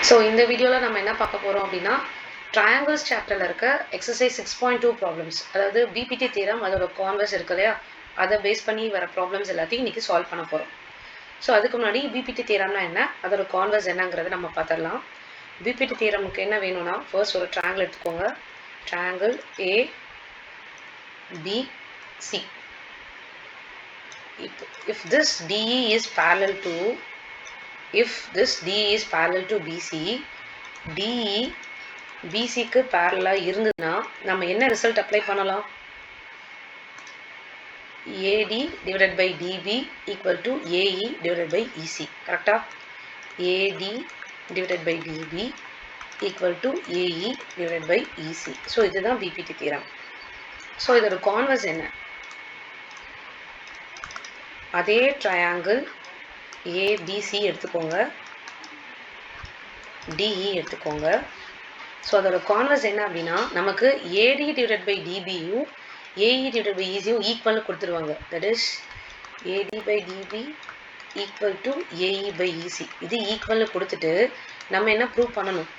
So இந்த வீடியோவில் நம்ம என்ன பார்க்க போகிறோம் அப்படின்னா ட்ரையாங்கிள்ஸ் சாப்டரில் இருக்க எக்ஸசைஸ் 6.2 ப்ராப்ளம்ஸ், அதாவது பிபிடி தியரம் அதோட கான்வர்ஸ் இருக்கு இல்லையா, அதை பேஸ் பண்ணி வர ப்ராப்ளம்ஸ் எல்லாத்தையும் இன்றைக்கி சால்வ் பண்ண போகிறோம். ஸோ அதுக்கு முன்னாடி பிபிடி தியரம்னா என்ன, அதோட கான்வர்ஸ் என்னங்கிறத நம்ம பார்த்துடலாம். பிபிடி தியரமுக்கு என்ன வேணும்னா, ஃபர்ஸ்ட் ஒரு ட்ரையாங்கிள் எடுத்துக்கோங்க. Triangle ABC. If this DE is parallel to BC, DE BCக்கு parallel இருந்ததுன்னா நம்ம என்ன ரிசல்ட் அப்ளை பண்ணலாம்? AD divided by DB equal to AE divided by EC. கரெக்டா? AD divided by DB equal to AE divided by EC. So இதுதான் BPT theorem. So இதோட converse என்ன? அதே triangle ABC எடுத்துக்கோங்க, DE எடுத்துக்கோங்க. ஸோ அதோட converse என்ன அப்படின்னா, நமக்கு AD டிவைடட் பை டிபியும் AE டிவைடட் பை ஈஸியும் ஈக்குவல்னு கொடுத்துருவாங்க. That is AD by DB equal to AE by EC. இது ஈக்குவல்னு கொடுத்துட்டு நம்ம என்ன ப்ரூவ் பண்ணணும்?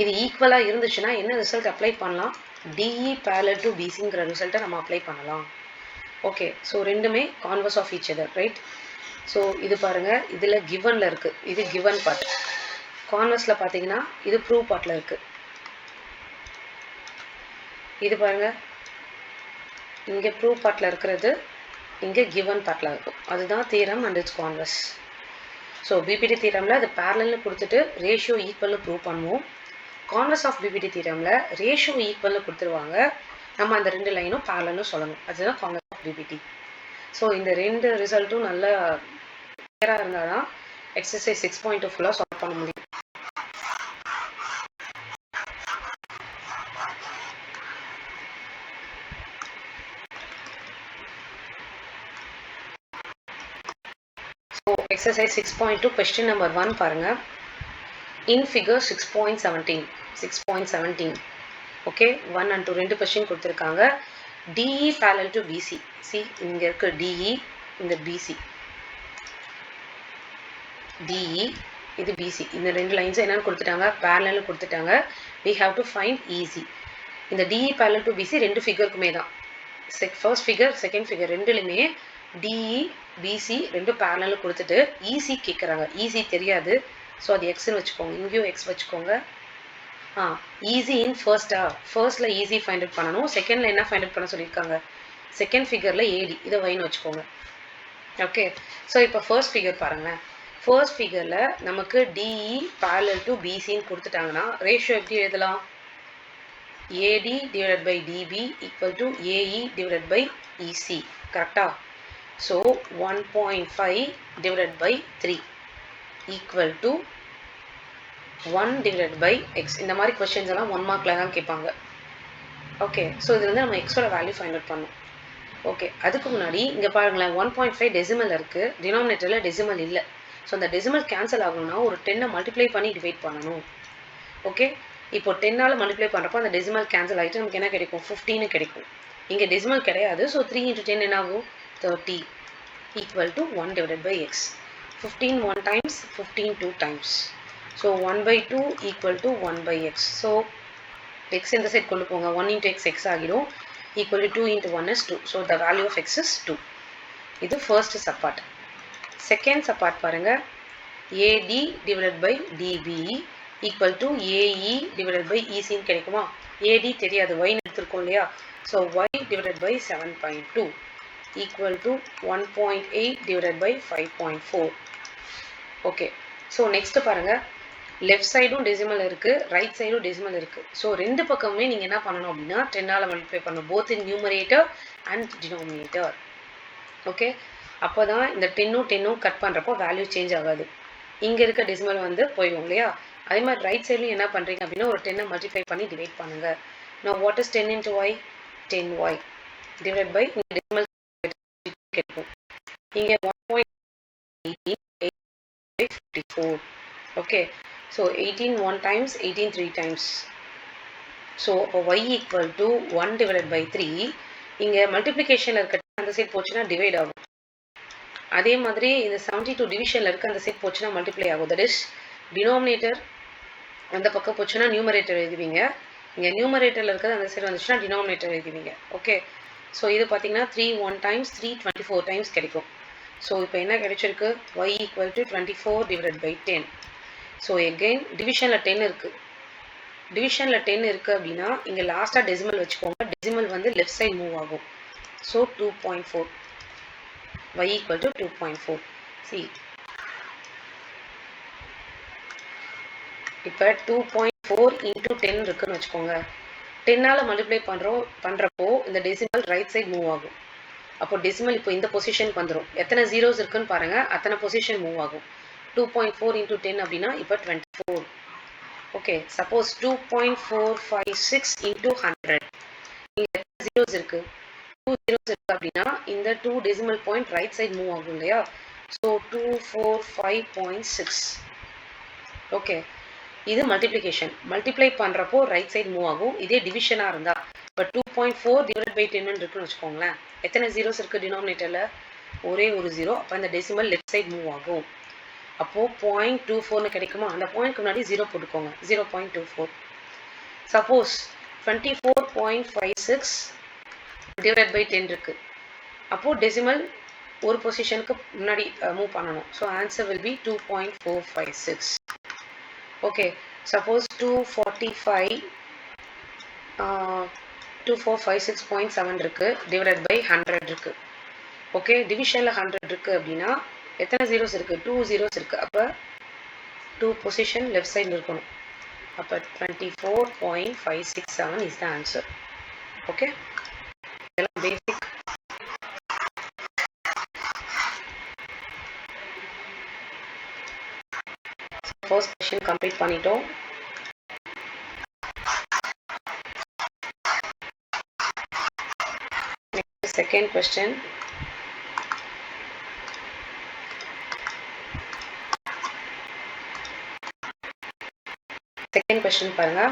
இது ஈக்குவலாக இருந்துச்சுன்னா என்ன ரிசல்ட் அப்ளை பண்ணலாம்? DE பேரலல் டு BCங்கிற ரிசல்ட்டை நம்ம அப்ளை பண்ணலாம். ஓகே, ஸோ ரெண்டுமே converse of each other, right? So இது பாருங்கள், இதில் கிவனில் இருக்குது, இது கிவன் பார்ட். கான்வர்ஸில் பார்த்தீங்கன்னா இது ப்ரூவ் பார்ட்டில் இருக்குது. இது பாருங்கள், இங்கே ப்ரூவ் பார்ட்டில் இருக்கிறது இங்கே கிவன் பார்ட்டில் இருக்கும். அதுதான் theorem and it's converse. So BPT தியரமில் அது பேரலல்னு கொடுத்துட்டு ரேஷியோ ஈக்குவல்னு ப்ரூவ் பண்ணுவோம். கான்வர்ஸ் ஆஃப் பிபிடி தியரமில் ரேஷியோ ஈக்குவல்னு கொடுத்துருவாங்க, நம்ம அந்த ரெண்டு லைனும் பேரலல்னு சொல்லணும். அதுதான் கான்வர்ஸ் ஆஃப் பிபிடி. ஸோ இந்த ரெண்டு ரிசல்ட்டும் நல்ல கிளியராக இருந்தால் தான் எக்ஸசைஸ் 6.2 ஃபுல்லாக சால்வ் பண்ண முடியும். ஸோ எக்ஸசைஸ் 6.2 கொஸ்டின் நம்பர் 1 பாருங்கள். இன் ஃபிகர் 6.17 ஓகே, 1 and 2 ரெண்டு கொஸ்டின் கொடுத்துருக்காங்க. DE parallel to BC. C இங்கே இருக்க DE, இந்த BC, DE இது BC, இந்த ரெண்டு லைன்ஸ் என்னன்னு கொடுத்துட்டாங்க? பேரலல்னு கொடுத்துட்டாங்க. we have to find EC. இந்த DE parallel to BC ரெண்டு ஃபிகருக்குமே தான், ஃபர்ஸ்ட் ஃபிகர் செகண்ட் ஃபிகர் ரெண்டுலையுமே DE BC ரெண்டு பேரலல்னு கொடுத்துட்டு EC கேட்குறாங்க. EC தெரியாது, ஸோ அது எக்ஸ்ன்னு வச்சுக்கோங்க, இங்கேயும் எக்ஸ் வச்சுக்கோங்க. ஈஸி இன் ஃபர்ஸ்ட்டில் ஈஸி ஃபைண்ட் அவுட் பண்ணணும். செகண்டில் என்ன ஃபைண்ட் அவுட் பண்ண சொல்லியிருக்காங்க? செகண்ட் ஃபிகரில் ஏடி, இதை வைன்னு வச்சுக்கோங்க. ஓகே, ஸோ இப்போ ஃபர்ஸ்ட் ஃபிகர் பாருங்கள். ஃபர்ஸ்ட் ஃபிகரில் நமக்கு DE parallel to BCன்னு கொடுத்துட்டாங்கன்னா ரேஷியோ எப்படி எழுதலாம்? AD divided by DB equal to AE divided by EC. கரெக்டா? So 1.5 divided by 3 equal to 1 divided by x. இந்த மாதிரி கொஸ்டின்ஸ் எல்லாம் 1 மார்க்கில் தான் கேட்பாங்க. ஓகே, ஸோ இது வந்து நம்ம எக்ஸோட வேல்யூ ஃபைண்ட் அவுட் பண்ணணும். ஓகே, அதுக்கு முன்னாடி இங்கே பாருங்களேன், 1.5 டெசிமல் இருக்குது, டினாமினேட்டரில் டெசிமல் இல்லை. ஸோ அந்த டெசிமல் கேன்சல் ஆகணும்னா ஒரு 10 மல்டிப்ளை பண்ணி டிவைட் பண்ணணும். ஓகே, இப்போ 10ஆல் மல்டிப்ளை பண்ணுறப்போ அந்த டெசிமல் கேன்சல் ஆகிட்டு நமக்கு என்ன கிடைக்கும்? 15 கிடைக்கும். இங்கே டெசிமல் கிடையாது, ஸோ 3 × 10 என்ன ஆகும்? 30 equal to 1 divided by x. 15 1 times, 15 2 times. So 1/2 equal to 1/x. So x in the side கொண்டு போங்க, 1 into x x ஆகிடும், equal to 2 into 1 is 2. So the value of x is 2. இது first subpart. Second subpart பாருங்க, AD divided by DB equal to AE divided by EC கிடைக்குமா? AD தெரியாது, y எடுத்திருக்கோம் இல்லையா? So y divided by 7.2 equal to 1.8 divided by 5.4. Okay, so next பாருங்க, left சைடும் decimal இருக்குது, right சைடும் டெசிமல் இருக்குது. ஸோ ரெண்டு பக்கமுமே நீங்கள் என்ன பண்ணணும் அப்படின்னா 10ஆல் மல்டிப்ளை பண்ணணும், both in numerator and denominator. Okay, அப்போ தான் இந்த 10ம் கட் பண்ணுறப்போ வேல்யூ சேஞ்ச் ஆகாது, இங்கே இருக்க டெசிமல் வந்து போயிடும் இல்லையா? அதே மாதிரி ரைட் சைட்லையும் என்ன பண்ணுறீங்க அப்படின்னா ஒரு 10 மல்டிப்ளை பண்ணி டிவைட் பண்ணுங்கள். நான் what is 10 into y? 10y divide by இங்கே டெசிமல் கிடைக்கும், இங்கே 1.18 okay. So 18 1 times, 18 3 times. So y equal to 1 divided by 3. இங்கே மல்டிப்ளிகேஷனில் இருக்க அந்த சைட் போச்சுன்னா டிவைட் ஆகும். அதே மாதிரி இந்த 72 டிவிஷனில் இருக்க அந்த சைட் போச்சுன்னா மல்டிப்ளை ஆகும். தட் இஸ் டினாமினேட்டர் அந்த பக்கம் போச்சுன்னா நியூமரேட்டர் எழுதுவீங்க. இங்கே நியூமரேட்டரில் இருக்கிறது அந்த சைடு வந்துச்சுன்னா டினாமினேட்டர் எழுதுவீங்க. ஓகே, ஸோ இது பார்த்தீங்கன்னா 3 1 டைம்ஸ் 3 24 டைம்ஸ் கிடைக்கும். ஸோ இப்போ என்ன கிடைச்சிருக்கு, y equal to 24 divided by 10. So again டிவிஷனில் 10 இருக்குது. டிவிஷனில் 10 இருக்குது அப்படின்னா இங்கே லாஸ்ட்டாக டெசிமல் வச்சுக்கோங்க. டெசிமல் வந்து லெஃப்ட் சைட் மூவ் ஆகும். So 2.4 y equal to 2.4. C இப்போ 2.4 இன்ட்டு 10 இருக்குன்னு வச்சுக்கோங்க. 10ஆல் மல்டிப்ளை பண்ணுறப்போ இந்த டெசிமல் ரைட் சைட் மூவ் ஆகும். அப்போ டெசிமல் இப்போ இந்த பொசிஷனுக்கு வந்துடும். எத்தனை ஜீரோஸ் இருக்குன்னு பாருங்கள், அத்தனை பொசிஷன் மூவ் ஆகும். 2.4 இன்ட்டு 10 அப்படின்னா இப்போ 24. ஓகே, சப்போஸ் 2.456 இன்ட்டு 100 இங்கே எத்தனை ஜீரோஸ் இருக்குது, 2 ஜீரோஸ் இருக்குது அப்படின்னா இந்த 2 decimal point right side move ஆகும் இல்லையா. ஸோ 245.6. ஓகே, இது மல்டிப்ளிகேஷன். மல்டிப்ளை பண்ணுறப்போ ரைட் சைடு மூவ் ஆகும். இதே டிவிஷனாக இருந்தால் இப்போ 2.4 டிவைட் பை 10 இருக்குன்னு வச்சுக்கோங்களேன். எத்தனை ஜீரோஸ் இருக்குது டினாமினேட்டரில், ஒரே ஒரு ஜீரோ. அப்போ அந்த டெசிமல் லெஃப்ட் சைடு மூவ் ஆகும். அப்போது 0.24 கிடைக்குமா, அந்த பாயிண்ட்க்கு முன்னாடி 0 போட்டுக்கோங்க. 0.24. சப்போஸ் 24.56 டிவைட் பை 10 இருக்குது. அப்போது டெசிமல் ஒரு பொசிஷனுக்கு முன்னாடி மூவ் பண்ணணும். So answer will be 2.456. Okay, suppose 2456.7 இருக்குது டிவைட் பை 100 இருக்குது. ஓகே, டிவிஷனில் 100 இருக்குது அப்படின்னா எத்தனை ஜீரோஸ் இருக்குது, 2 ஜீரோஸ் இருக்குது. அப்போ 2 பொசிஷன் லெஃப்ட் சைடில் இருக்கணும். அப்போ 24.567 இஸ் த ஆன்சர். ஓகே, இதெல்லாம் பேசிக். ஃபர்ஸ்ட் கொஸ்டின் கம்ப்ளீட் பண்ணிட்டோம். Second question. செகண்ட் கொஸ்டின் பாருங்க.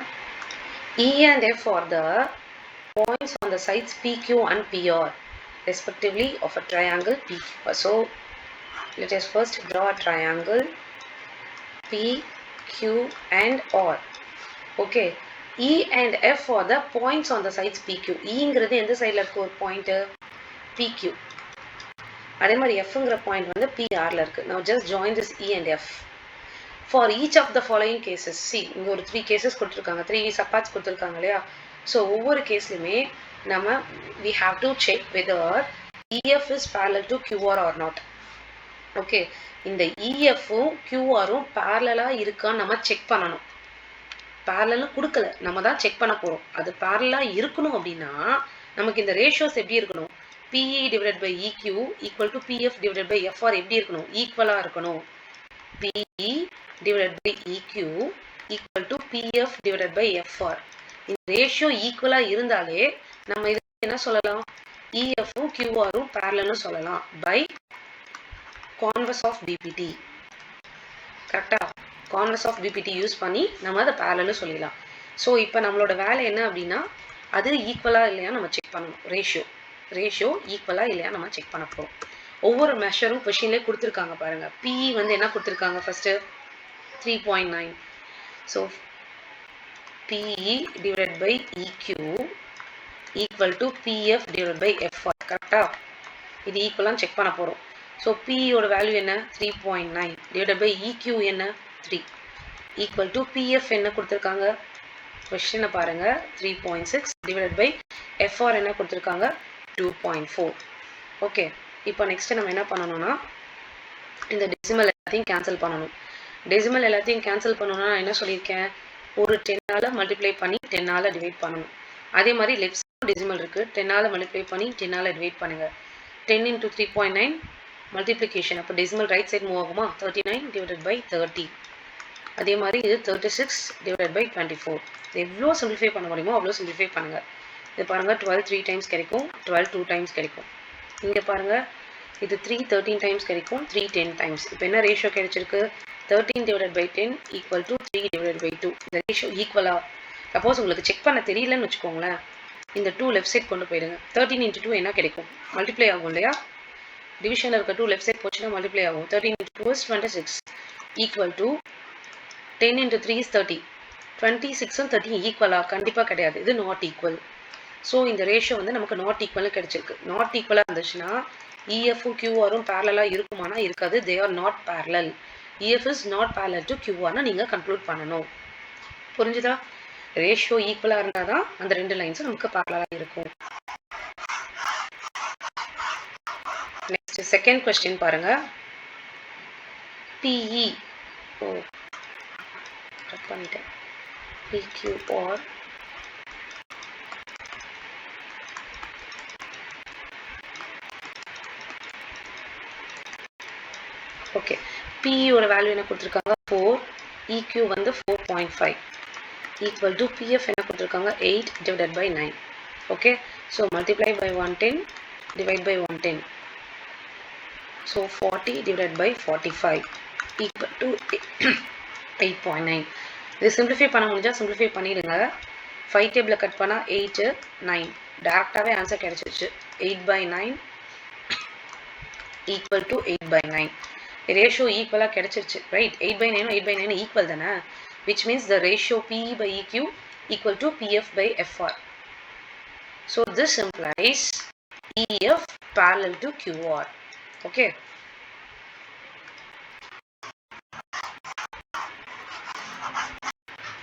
E and F are the points on the sides PQ and PR respectively of a triangle PQ. So let us first draw a triangle P, Q and R. Okay, E and F are the points on the sides PQ. Eங்கிறது எந்த சைடில் இருக்க ஒரு point, PQ. அதே மாதிரி Fங்கிற point வந்து PRல இருக்கு. Now just join this E and F. For each of the following cases, see இங்கே ஒரு 3 cases கொடுத்துருக்காங்க, 3 subparts கொடுத்துருக்காங்க இல்லையா. ஸோ ஒவ்வொரு கேஸ்லையுமே நம்ம we have to check whether EF is parallel to QR or not. Okay, இந்த EFும் QRும் பேரலாக இருக்கான்னு நம்ம செக் பண்ணணும். பேரலாக கொடுக்கல, நம்ம தான் செக் பண்ண போகிறோம். அது பேரலாக இருக்கணும் அப்படின்னா நமக்கு இந்த ரேஷியோஸ் எப்படி இருக்கணும், PE divided by EQ equal to PF divided by FR எப்படி இருக்கணும், ஈக்குவலாக இருக்கணும். PE divided by EQ equal to PF divided by FR. இந்த ரேஷியோ ஈக்குவலா இருந்தாலே நம்ம இது என்ன சொல்லலாம், EFும் QRும் parallel சொல்லலாம் by converse of BPT. கரெக்டா, converse of BPT யூஸ் பண்ணி நம்ம அதை parallel சொல்லிடலாம். ஸோ இப்போ நம்மளோட வேலை என்ன அப்படின்னா அது ஈக்குவலா இல்லையா நம்ம செக் பண்ணணும். ரேஷியோ ஈக்குவலா இல்லையா நம்ம செக் பண்ண போகிறோம். ஒவ்வொரு மெஷரும் கொஷின்லேயே கொடுத்துருக்காங்க பாருங்க. PE வந்து என்ன கொடுத்துருக்காங்க, first 3.9. So PE divide by EQ equal to PF divide by FR. கரெக்டா, இது ஈக்குவலாக செக் பண்ண போகிறோம். ஸோ PEயோட வேல்யூ என்ன, 3.9 டிவைட் பை EQ என்ன 3 ஈக்குவல் டு PF என்ன கொடுத்துருக்காங்க, கொஸ்டினை பாருங்க 3.6 டிவைட் பை FR என்ன கொடுத்துருக்காங்க 2.4. ஓகே, இப்போ நெக்ஸ்ட் நம்ம என்ன பண்ணணும்னா இந்த டெசிமல் எல்லாத்தையும் கேன்சல் பண்ணணும். டெசிமல் எல்லாத்தையும் கேன்சல் பண்ணணும்னா நான் என்ன சொல்லியிருக்கேன், ஒரு 10ஆல் மல்டிப்ளை பண்ணி 10ஆல் டிவைட் பண்ணணும். அதே மாதிரி லெஃப்ட் சைடு டெசிமல் இருக்குது, 10ஆல் மல்டிப்ளை பண்ணி 10ஆல் டிவைட் பண்ணுங்கள். 10 into 3.9 மல்டிப்ளிகேஷன், அப்போ டெசிமல் ரைட் சைடு மூவ் ஆகுமா, 39 டிவைடட் பை 30. அதே மாதிரி இது 36 டிவைடட் பை 24. எவ்வளோ சிம்பிளிஃபை பண்ண முடியுமோ அவ்வளோ சிம்பிளிஃபை பண்ணுங்கள். இது பாருங்கள் 12 3 டைம்ஸ் கிடைக்கும், 12 2 டைம்ஸ் கிடைக்கும். இங்கே பாருங்கள் இது 3 13 டைம்ஸ் கிடைக்கும், 3 10 டைம்ஸ். இப்போ என்ன ரேஷியோ கிடைச்சிருக்கு, 13 divided by 10 equal to 3 divided by 2. இந்த ரேஷியோ ஈக்குவலாக சப்போஸ் உங்களுக்கு செக் பண்ண தெரியலன்னு வச்சுக்கோங்களேன், இந்த 2 லெஃப்ட் சைட் கொண்டு போயிடுங்க. 13 into 2 என்ன கிடைக்கும், மல்டிப்ளை ஆகும் இல்லையா. டிவிஷனில் இருக்க 2 லெஃப்ட் சைட் போச்சுன்னா மல்டிப்ளை ஆகும். 13 into 2 is 26 equal to 10 into 3 is 30. 26 and 30 ஈக்குவலா? கண்டிப்பாக கிடையாது. இது நாட் ஈக்குவல். ஸோ இந்த ரேஷியோ வந்து நமக்கு நாட் ஈக்குவல்னு கிடைச்சிருக்கு. நாட் ஈக்குவலாக இருந்துச்சுன்னா இஎஃப்பும் கியூஆரும் பேரலாக இருக்குமானா இருக்காது. They are not parallel. EF is not parallel to கியூஆர்னு நீங்கள் கன்க்ளூட் பண்ணணும். புரிஞ்சுதா? ரேஷியோ ஈக்குவலாக இருந்தால் தான் அந்த ரெண்டு லைன்ஸும் நமக்கு பேரலாக இருக்கும். நெக்ஸ்ட் செகண்ட் கொஸ்டின் பாருங்க. பிஇ கட் பண்ணிட்டேன். BQR okay. பிஇயோட வேல்யூ என்ன கொடுத்துருக்காங்க? 4. இக்யூ வந்து 4.5 ஈக்குவல் டு பிஎஃப் என்ன கொடுத்துருக்காங்க? 8 divided by 9. Okay. So multiply by 110 divide by 110. So 40 divided by 45 equal to 8.9. இது சிம்பிளிஃபை பண்ண முடிஞ்சால் சிம்பிளிஃபை பண்ணிடுங்க. 5 டேபிளில் கட் பண்ணால் 8 9 டேரெக்டாகவே ஆன்சர் கிடைச்சிருச்சு. 8/9 ஈக்குவல் டு 8/9. ரேஷியோ ஈக்குவலாக கிடைச்சிருச்சு, ரைட்? 8/9 8/9 ஈக்குவல் தானே, which means the ratio PE by EQ equal to PF by FR. So this implies EF parallel to QR. Okay.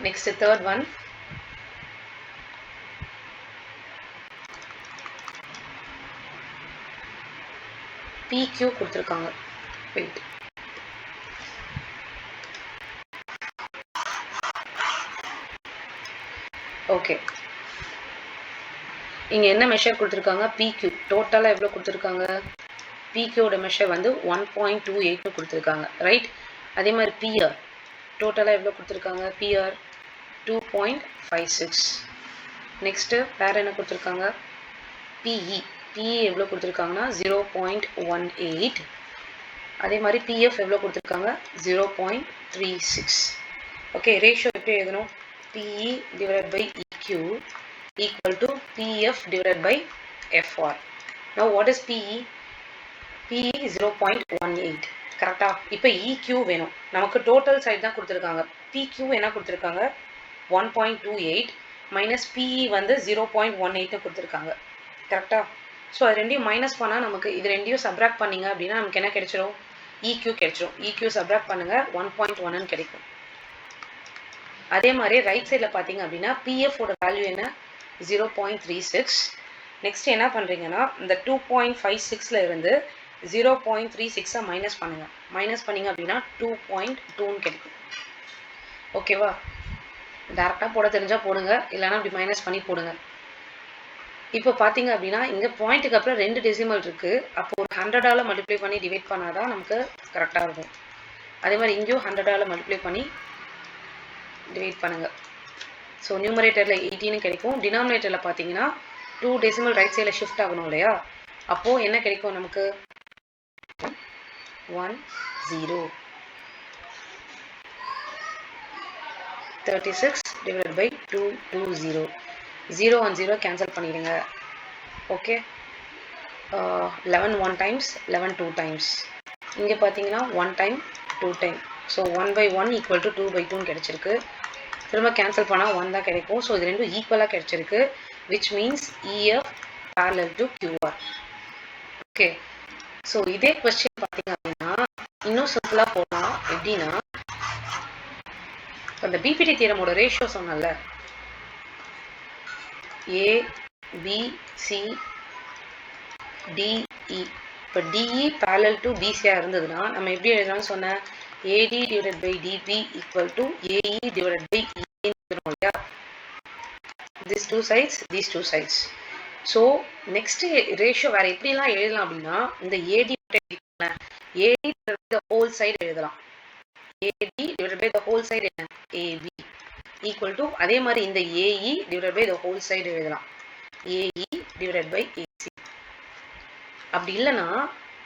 Next, third one. PQ கொடுத்திருக்காங்க. Wait. Okay. இங்கே என்ன measure கொடுத்துருக்காங்க? பிக்யூ டோட்டலாக எவ்வளோ கொடுத்துருக்காங்க? பிக்யூட மெஷர் வந்து 1.28 கொடுத்துருக்காங்க, ரைட்? அதே மாதிரி பிஆர் டோட்டலாக எவ்வளோ கொடுத்துருக்காங்க? பிஆர் 2.56. நெக்ஸ்ட்டு வேறு என்ன கொடுத்துருக்காங்க? பிஇ எவ்வளோ கொடுத்துருக்காங்கன்னா 0.18. அதே மாதிரி பிஎஃப் எவ்வளோ கொடுத்துருக்காங்க? 0.36. ஓகே. ரேஷியோ எப்படி எழுதணும்? PE divided by EQ equal to PF divided by FR. Now what is PE? PE 0.18. கரெக்டா? இப்போ EQ வேணும். நமக்கு டோட்டல் சைடு தான் கொடுத்துருக்காங்க. PQ என்ன கொடுத்துருக்காங்க? 1.28 மைனஸ் PE வந்து 0.18 கொடுத்துருக்காங்க. கரெக்டா? ஸோ அது ரெண்டையும் மைனஸ் பண்ணால் நமக்கு இது ரெண்டையும் சப்ராக்ட் பண்ணிங்க அப்படின்னா நமக்கு என்ன கிடைச்சிரும்? EQ கிடைச்சிரும். EQ சப்ராக்ட் பண்ணுங்க 1.1 கிடைக்கும். அதே மாதிரி ரைட் சைடில் பார்த்தீங்க அப்படின்னா பிஎஃபோட வேல்யூ என்ன? 0.36. நெக்ஸ்ட் என்ன பண்ணுறீங்கன்னா இந்த 2.56ல இருந்து 0.36 மைனஸ் பண்ணுங்கள். மைனஸ் பண்ணிங்க அப்படின்னா 2.2 கிடைக்கும். ஓகேவா? டேரெக்டாக போட தெரிஞ்சால் போடுங்க, இல்லைனா அப்படி மைனஸ் பண்ணி போடுங்க. இப்போ பார்த்தீங்க அப்படின்னா இங்கே பாயிண்ட்டுக்கு அப்புறம் 2 டெசிமல் இருக்குது. அப்போ ஒரு 100ஆல் மல்டிப்ளை பண்ணி டிவைட் பண்ணால் தான் நமக்கு கரெக்டாக இருக்கும். அதே மாதிரி இங்கேயும் 100ஆல் மல்டிப்ளை பண்ணி டிவைட் பண்ணுங்க. ஸோ நியூமரேட்டரில் 18 கிடைக்கும். டினாமினேட்டரில் பார்த்தீங்கன்னா 2 டெசிமல் ரைட் சைடில் ஷிஃப்ட் ஆகணும் இல்லையா? அப்போது என்ன கிடைக்கும் நமக்கு? 1 0. 36 டிவைட் பை 2 2 0. 0 and 0 கேன்சல் பண்ணிடுங்க. ஓகே. 11 1 times 11 2 times. இங்கே பார்த்தீங்கன்னா 1 time 2 time. So 1/1 equal to 2/2 கிடைச்சிருக்கு. திரும்ப கேன்சல் பண்ணால் 1 தான் கிடைக்கும். ஸோ இது ரெண்டும் ஈக்குவலாக கிடைச்சிருக்கு, which means EF parallel to QR. Okay. So இதே கொஸ்டின் பார்த்தீங்க அப்படின்னா இன்னும் சிம்பிளாக போகலாம். எப்படின்னா அந்த பிபிடி தியரமோட ரேஷியோ சொன்னல, A B C D E. இப்போ DE parallel to BCயாக இருந்ததுன்னா நம்ம எப்படி எழுதலாம்னு சொன்னேன்? AD divided by DB equal to AE divided by EA. These two sides, these two sides. So next ratio வேற எப்படிலாம் எழுதலாம் அப்படின்னா இந்த AD divided by the whole side எழுதலாம். AD divided by the whole side என்ன? AB equal to அதே மாதிரி இந்த AE divided by the whole side எழுதலாம். AE divided by AC. அப்படி இல்லைன்னா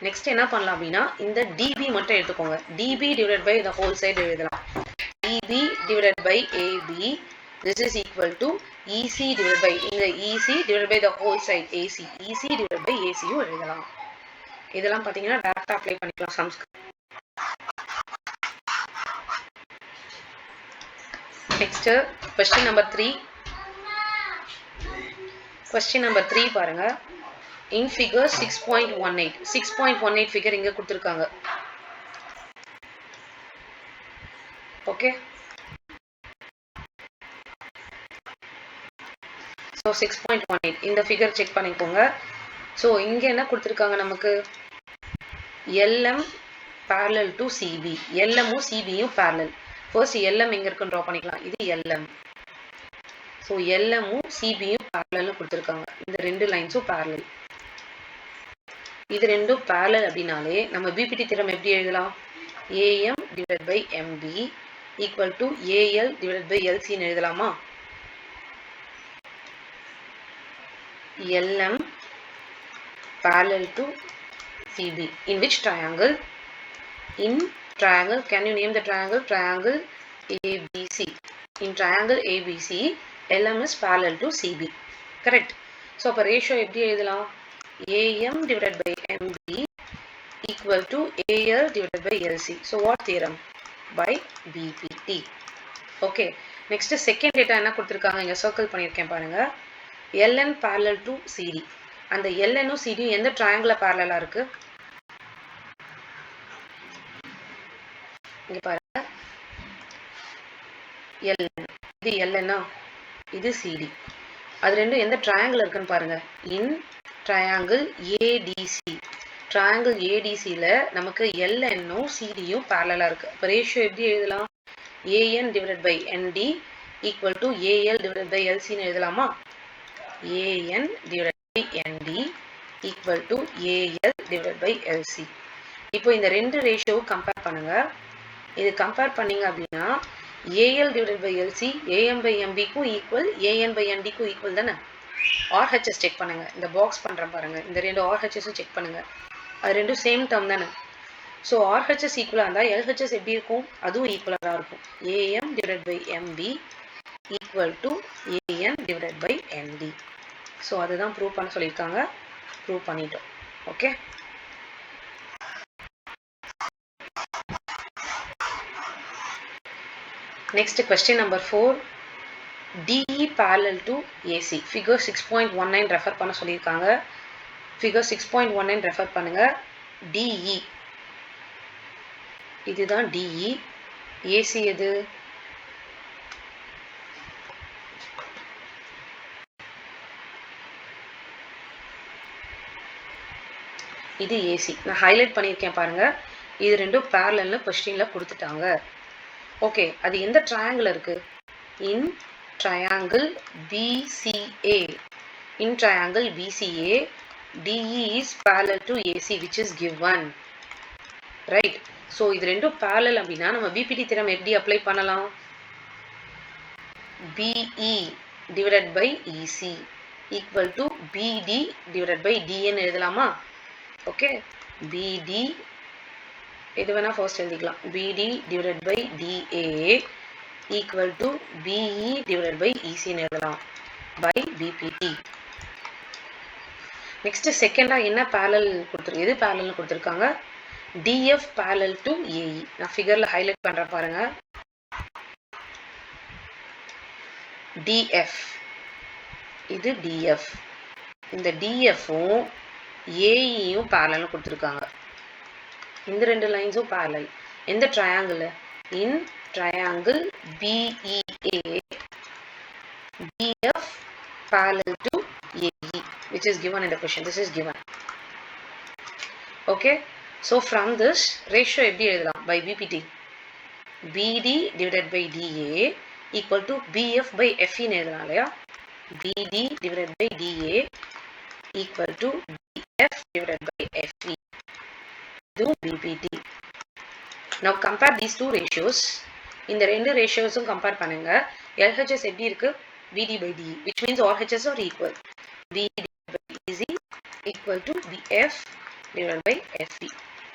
நெக்ஸ்ட் என்ன பண்ணலாம் அப்படின்னா இந்த DB மட்டும் எடுத்துக்கோங்க. DB divided by the whole side எழுதலாம். DB divided by AB, this is equal to EC divided by இந்த EC divided by the whole side AC. EC divided by AC யும் எழுதலாம். இதெல்லாம் பார்த்தீங்கன்னா டைரக்டா அப்ளை பண்ணிக்கலாம் சம்ஸ்க்கு. Next question number 3. Question number 3 பாருங்க. In figure 6.18. 6.18 figure இங்க கொடுத்திருக்காங்க. Okay. So 6.18 இந்த figure check பண்ணிக்கோங்க. So இங்க என்ன கொடுத்திருக்காங்க நமக்கு? LM parallel to CB. LM um CB um parallel. First LM எங்க இருக்குன்னு draw பண்ணிக்கலாம். இது LM. So LM உம் CB உம் parallel கொடுத்திருக்காங்க. இந்த ரெண்டு லைன்ஸும் parallel. இது ரெண்டும் parallel அப்படினாலே நம்ம BPT தியரம் எப்படி எழுதலாம்? AM divided by MB equal to AL divided by LC ன்னு எழுதலாமா? LM parallel to CB. In which triangle? In triangle, can you name the triangle? Triangle ABC. In triangle ABC, LM is parallel to CB. Correct. So, அப்போ ratio எப்படி எழுதலாம்? AM divided by MB equal to AL divided by LC. So, what theorem? By BPT. Okay. Next, second data என்ன கொடுத்திருக்காங்க? இங்க circle பண்ணியிருக்கேன் பாருங்க. LN parallel to CD. அந்த LN உம் CD எந்த triangle parallel இருக்கு? இங்க பாருங்க. LN. இது LN இது CD. அது ரெண்டும் எந்த triangle இருக்குன்னு பாருங்க. In triangle ADC. Triangle ADC ல நமக்கு LN உம் CD உம் parallel இருக்கு. அப்ப ratio எப்படி எழுதலாம்? AN divided by ND equal to AL divided by LC ன்னு எழுதலாமா? AN divided by ND equal to AL divided by LC. இப்போ இந்த ரெண்டு ரேஷியோவை கம்பேர் பண்ணுங்க. இது கம்பேர் பண்ணீங்க அப்படின்னா AL divided by LC AM by MB க்கும் ஈக்குவல் AN by ND க்கும் ஈக்குவல் தானே? RHS செக் பண்ணுங்க. இந்த பாக்ஸ் பண்றேன் பாருங்க. இந்த ரெண்டு RHS செக் பண்ணுங்க. அது ரெண்டும் சேம் டேர்ம் தானே? ஸோ RHS ஈக்குவலாக இருந்தால் LHS எப்படி இருக்கும்? அதுவும் ஈக்குவலாக இருக்கும். AM divided by MB equal to AN divided by ND. So அதுதான் ப்ரூவ் பண்ண சொல்லியிருக்காங்க. ப்ரூவ் பண்ணிட்டோம். Okay. Next question number 4. DE parallel to AC. Figure 6.19 refer பண்ண சொல்லியிருக்காங்க. ஃபிகர் 6.19 ரெஃபர் பண்ணுங்க. DE இதுதான் DE. AC எது? இது AC. நான் ஹைலைட் பண்ணியிருக்கேன் பாருங்க. இது ரெண்டும் parallelனு கொஸ்டின்ல கொடுத்துட்டாங்க. ஓகே, அது எந்த ட்ரையாங்கிள் இருக்கு? In triangle BCA. In triangle BCA, DE is parallel to AC which is given. Right. So இது ரெண்டும் parallel அப்படின்னா நம்ம BPT தியரம் எப்படி அப்ளை பண்ணலாம்? BE divided by EC equal to BD divided by DN எழுதலாமா? Okay. BD இது வேணா first எழுதிக்கலாம். BD divided by DA equal to BE divided by EC ன்னு எழுதலாம். by BPT. நெக்ஸ்ட் செகண்டா என்ன parallel கொடுத்திருக்கு? எது parallel கொடுத்திருக்காங்க? DF parallel to AE. நான் ஃபிகர்ல ஹைலைட் பண்றேன் பாருங்க. DF இது DF. இந்த DF உம் AE உம் parallel கொடுத்திருக்காங்க. இந்த ரெண்டு லைன்ஸும் parallel. எந்த triangle? In triangle BEA, DF parallel to AE, which is given in the question. This is given. Okay. So from this ratio எப்படி எழுதலாம்? By BPT. BD divided by DA equal to BF by FE ன்னு எழுதலாம் இல்லையா? BD divided by DA equal to BF divided by FE. இதுவும் BPT. Now compare these two ratios. இந்த ரெண்டு ரேஷியோஸும் compare பண்ணுங்க. LHS எப்படி இருக்கு? BD by DE, which means RHS are equal. BD by EC equal to BF divided by FE.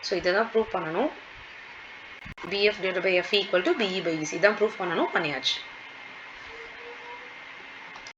So இதுதான் prove பண்ணணும். BF divided by FE equal to BE by EC தான் prove பண்ணணும். பண்ணியாச்சு.